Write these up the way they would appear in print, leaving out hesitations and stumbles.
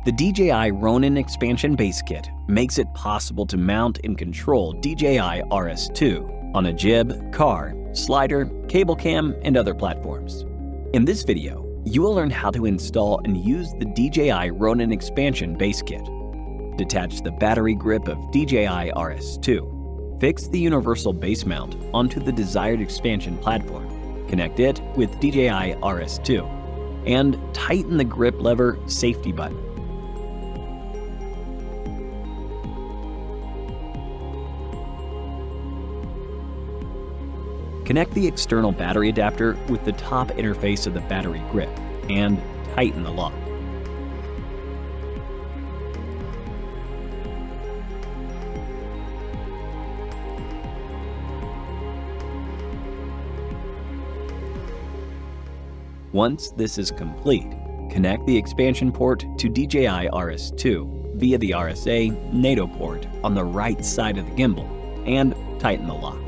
The DJI Ronin Expansion Base Kit makes it possible to mount and control DJI RS2 on a jib, car, slider, cable cam, and other platforms. In this video, you will learn how to install and use the DJI Ronin Expansion Base Kit. Detach the battery grip of DJI RS2. Fix the universal base mount onto the desired expansion platform. Connect it with DJI RS2. And tighten the grip lever safety button. Connect the external battery adapter with the top interface of the battery grip and tighten the lock. Once this is complete, connect the expansion port to DJI RS2 via the RSA NATO port on the right side of the gimbal and tighten the lock.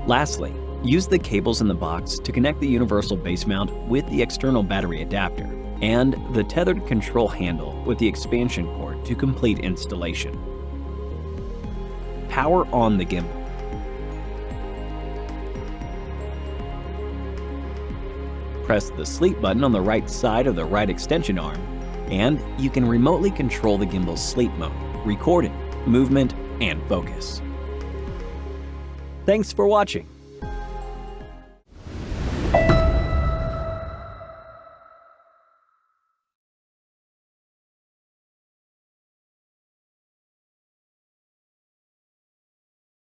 Lastly, use the cables in the box to connect the universal base mount with the external battery adapter and the tethered control handle with the expansion port to complete installation. Power on the gimbal. Press the sleep button on the right side of the right extension arm, and you can remotely control the gimbal's sleep mode, recording, movement, and focus. Thanks for watching.